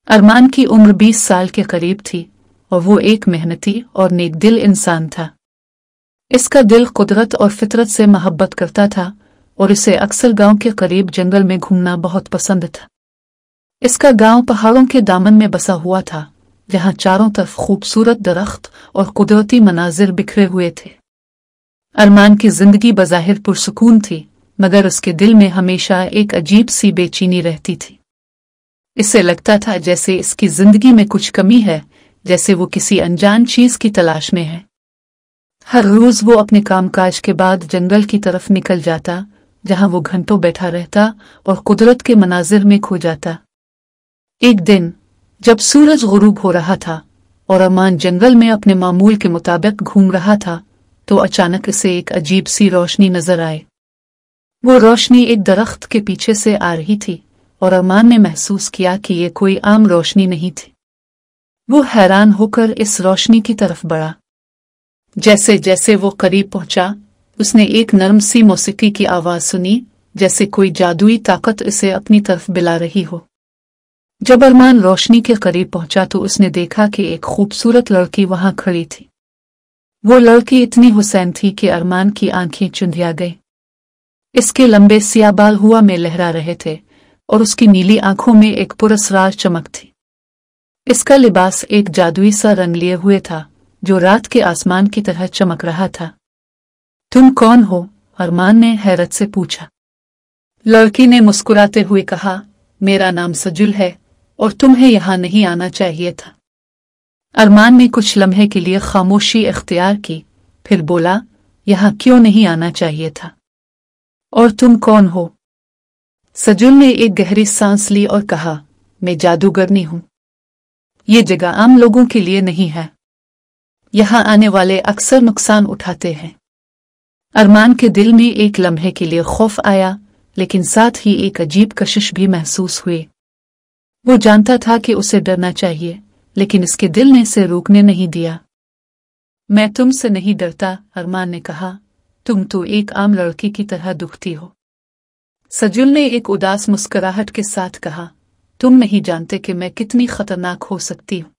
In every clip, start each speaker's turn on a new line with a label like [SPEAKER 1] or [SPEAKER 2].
[SPEAKER 1] अरमान की उम्र 20 साल के करीब थी और वो एक मेहनती और नेक दिल इंसान था। इसका दिल कुदरत और फितरत से मोहब्बत करता था और इसे अक्सर गांव के करीब जंगल में घूमना बहुत पसंद था। इसका गांव पहाड़ों के दामन में बसा हुआ था, जहां चारों तरफ खूबसूरत दरख्त और कुदरती मनाजिर बिखरे हुए थे। अरमान की जिंदगी बज़ाहिर पुरसुकून थी, मगर उसके दिल में हमेशा एक अजीब सी बेचैनी रहती थी। इसे लगता था जैसे इसकी जिंदगी में कुछ कमी है, जैसे वो किसी अनजान चीज की तलाश में है। हर रोज वो अपने कामकाज के बाद जंगल की तरफ निकल जाता, जहां वो घंटों बैठा रहता और कुदरत के मनाजिर में खो जाता। एक दिन जब सूरज गुरूब हो रहा था और अरमान जंगल में अपने मामूल के मुताबिक घूम रहा था, तो अचानक इसे एक अजीब सी रोशनी नजर आए। वो रोशनी एक दरख्त के पीछे से आ रही थी और अरमान ने महसूस किया कि ये कोई आम रोशनी नहीं थी। वो हैरान होकर इस रोशनी की तरफ बढ़ा। जैसे जैसे वो करीब पहुंचा, उसने एक नरम सी मौसीकी की आवाज सुनी, जैसे कोई जादुई ताकत इसे अपनी तरफ बुला रही हो। जब अरमान रोशनी के करीब पहुंचा तो उसने देखा कि एक खूबसूरत लड़की वहां खड़ी थी। वो लड़की इतनी हुसैन थी कि अरमान की आंखें चुंधिया गई। इसके लंबे सियाह बाल हवा में लहरा रहे थे और उसकी नीली आंखों में एक पुरस्रार चमक थी। इसका लिबास एक जादुई सा रंग लिए हुए था, जो रात के आसमान की तरह चमक रहा था। तुम कौन हो? अरमान ने हैरत से पूछा। लड़की ने मुस्कुराते हुए कहा, मेरा नाम सजुल है और तुम्हें यहां नहीं आना चाहिए था। अरमान ने कुछ लम्हे के लिए खामोशी इख्तियार की, फिर बोला, यहां क्यों नहीं आना चाहिए था? और तुम कौन हो? सजुल ने एक गहरी सांस ली और कहा, मैं जादूगरनी हूं। ये जगह आम लोगों के लिए नहीं है। यहां आने वाले अक्सर नुकसान उठाते हैं। अरमान के दिल में एक लम्हे के लिए खौफ आया, लेकिन साथ ही एक अजीब कशिश भी महसूस हुई। वो जानता था कि उसे डरना चाहिए, लेकिन इसके दिल ने इसे रोकने नहीं दिया। मैं तुमसे नहीं डरता, अरमान ने कहा, तुम तो एक आम लड़की की तरह दुखती हो। सजुल ने एक उदास मुस्कुराहट के साथ कहा, तुम नहीं जानते कि मैं कितनी खतरनाक हो सकती हूं।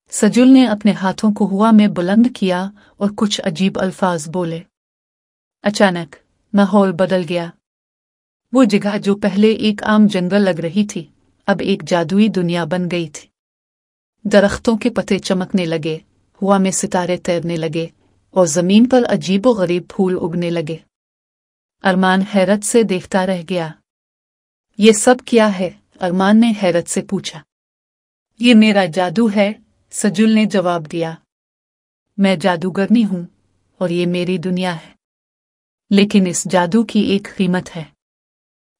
[SPEAKER 1] सजुल ने अपने हाथों को हवा में बुलंद किया और कुछ अजीब अल्फाज बोले। अचानक माहौल बदल गया। वो जगह जो पहले एक आम जंगल लग रही थी, अब एक जादुई दुनिया बन गई थी। दरख्तों के पत्ते चमकने लगे, हवा में सितारे तैरने लगे और जमीन पर अजीबो-गरीब फूल उगने लगे। अरमान हैरत से देखता रह गया। ये सब क्या है? अरमान ने हैरत से पूछा। ये मेरा जादू है, सजुल ने जवाब दिया। मैं जादूगरनी हूं और ये मेरी दुनिया है। लेकिन इस जादू की एक कीमत है।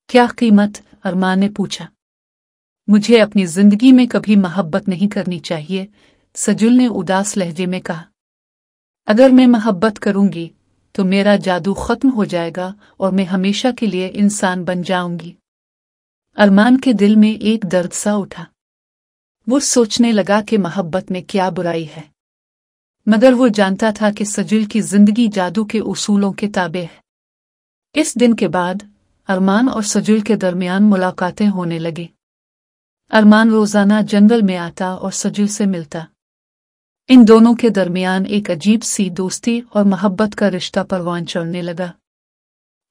[SPEAKER 1] क्या कीमत? अरमान ने पूछा। मुझे अपनी जिंदगी में कभी मोहब्बत नहीं करनी चाहिए, सजुल ने उदास लहजे में कहा। अगर मैं मोहब्बत करूंगी तो मेरा जादू खत्म हो जाएगा और मैं हमेशा के लिए इंसान बन जाऊंगी। अरमान के दिल में एक दर्द सा उठा। वो सोचने लगा कि मोहब्बत में क्या बुराई है, मगर वो जानता था कि सजुल की जिंदगी जादू के उसूलों के ताबे है। इस दिन के बाद अरमान और सजुल के दरमियान मुलाकातें होने लगी। अरमान रोजाना जंगल में आता और सजुल से मिलता। इन दोनों के दरमियान एक अजीब सी दोस्ती और मोहब्बत का रिश्ता परवान चढ़ने लगा।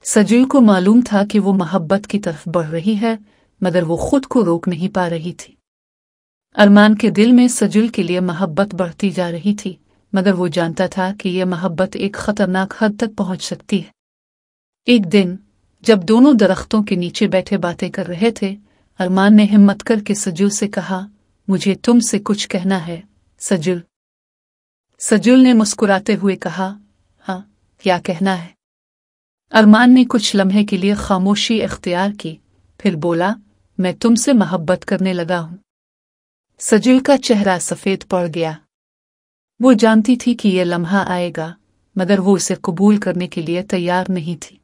[SPEAKER 1] सजुल को मालूम था कि वो मोहब्बत की तरफ बढ़ रही है, मगर वो खुद को रोक नहीं पा रही थी। अरमान के दिल में सजुल के लिए मोहब्बत बढ़ती जा रही थी, मगर वो जानता था कि यह मोहब्बत एक खतरनाक हद तक पहुंच सकती है। एक दिन जब दोनों दरख्तों के नीचे बैठे बातें कर रहे थे, अरमान ने हिम्मत करके सजुल से कहा, मुझे तुमसे कुछ कहना है, सजुल। सजुल ने मुस्कुराते हुए कहा, हाँ, क्या कहना है? अरमान ने कुछ लम्हे के लिए खामोशी इख्तियार की, फिर बोला, मैं तुमसे मोहब्बत करने लगा हूं। सजुल का चेहरा सफेद पड़ गया। वो जानती थी कि यह लम्हा आएगा, मगर वो उसे कबूल करने के लिए तैयार नहीं थी।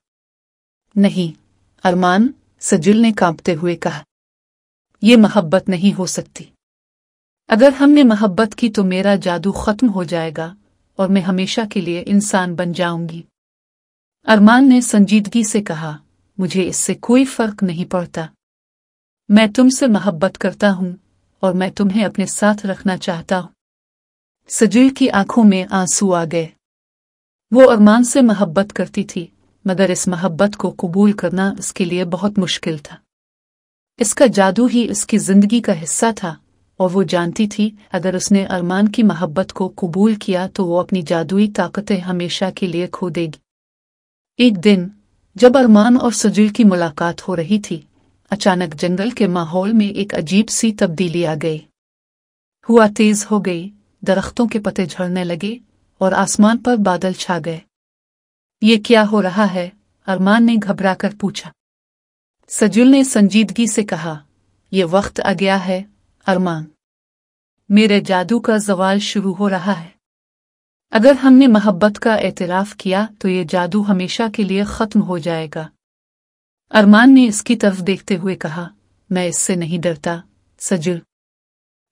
[SPEAKER 1] नहीं, अरमान, सजुल ने कांपते हुए कहा, ये मोहब्बत नहीं हो सकती। अगर हमने मोहब्बत की तो मेरा जादू खत्म हो जाएगा और मैं हमेशा के लिए इंसान बन जाऊंगी। अरमान ने संजीदगी से कहा, मुझे इससे कोई फर्क नहीं पड़ता। मैं तुमसे मोहब्बत करता हूं और मैं तुम्हें अपने साथ रखना चाहता हूँ। सजुल की आंखों में आंसू आ गए। वो अरमान से मोहब्बत करती थी, मगर इस मोहब्बत को कबूल करना उसके लिए बहुत मुश्किल था। इसका जादू ही उसकी जिंदगी का हिस्सा था और वो जानती थी अगर उसने अरमान की मोहब्बत को कबूल किया तो वो अपनी जादुई ताकतें हमेशा के लिए खो देगी। एक दिन जब अरमान और सजुल की मुलाकात हो रही थी, अचानक जंगल के माहौल में एक अजीब सी तब्दीली आ गई। हवा तेज हो गई, दरख्तों के पत्ते झड़ने लगे और आसमान पर बादल छा गए। ये क्या हो रहा है? अरमान ने घबराकर पूछा। सजुल ने संजीदगी से कहा, ये वक्त आ गया है अरमान, मेरे जादू का ज़वाल शुरू हो रहा है। अगर हमने मोहब्बत का एतराफ़ किया तो ये जादू हमेशा के लिए ख़त्म हो जाएगा। अरमान ने इसकी तरफ देखते हुए कहा, मैं इससे नहीं डरता सजुल,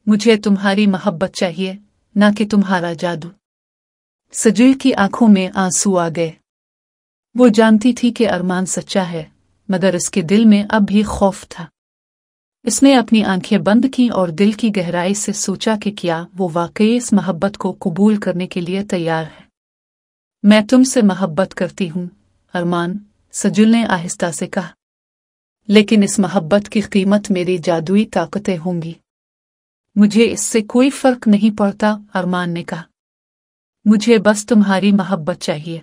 [SPEAKER 1] मुझे तुम्हारी मोहब्बत चाहिए, ना कि तुम्हारा जादू। सजुल की आंखों में आंसू आ गए। वो जानती थी कि अरमान सच्चा है, मगर उसके दिल में अब भी खौफ था। इसने अपनी आंखें बंद की और दिल की गहराई से सोचा कि क्या वो वाकई इस मोहब्बत को कबूल करने के लिए तैयार है। मैं तुमसे मोहब्बत करती हूँ अरमान, सजुल ने आहिस्ता से कहा, लेकिन इस मोहब्बत की कीमत मेरी जादुई ताकतें होंगी। मुझे इससे कोई फर्क नहीं पड़ता, अरमान ने कहा, मुझे बस तुम्हारी मोहब्बत चाहिए।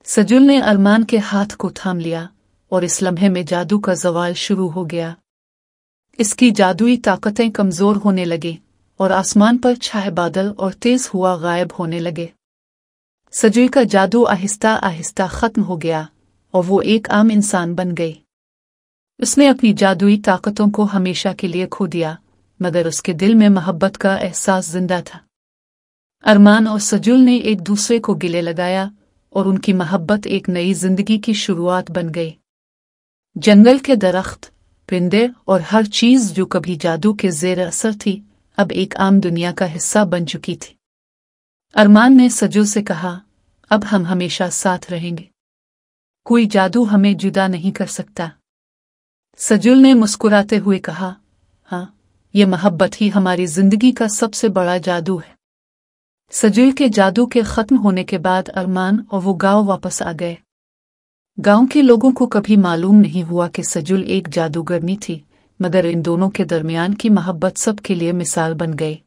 [SPEAKER 1] सजुल ने अरमान के हाथ को थाम लिया और इस लम्हे में जादू का ज़वाल शुरू हो गया। इसकी जादुई ताकतें कमज़ोर होने लगी और आसमान पर छाए बादल और तेज हुआ गायब होने लगे। सजुल का जादू आहिस्ता आहिस्ता ख़त्म हो गया और वो एक आम इंसान बन गई। उसने अपनी जादुई ताकतों को हमेशा के लिए खो दिया, मगर उसके दिल में मोहब्बत का एहसास जिंदा था। अरमान और सजुल ने एक दूसरे को गले लगाया और उनकी मोहब्बत एक नई जिंदगी की शुरुआत बन गई। जंगल के दरख्त, परिंदे और हर चीज जो कभी जादू के ज़ेर असर थी, अब एक आम दुनिया का हिस्सा बन चुकी थी। अरमान ने सजुल से कहा, अब हम हमेशा साथ रहेंगे, कोई जादू हमें जुदा नहीं कर सकता। सजुल ने मुस्कुराते हुए कहा, हाँ, ये मोहब्बत ही हमारी जिंदगी का सबसे बड़ा जादू है। सजुल के जादू के खत्म होने के बाद अरमान और वो गांव वापस आ गए। गांव के लोगों को कभी मालूम नहीं हुआ कि सजुल एक जादूगरनी थी, मगर इन दोनों के दरमियान की मोहब्बत सबके लिए मिसाल बन गई।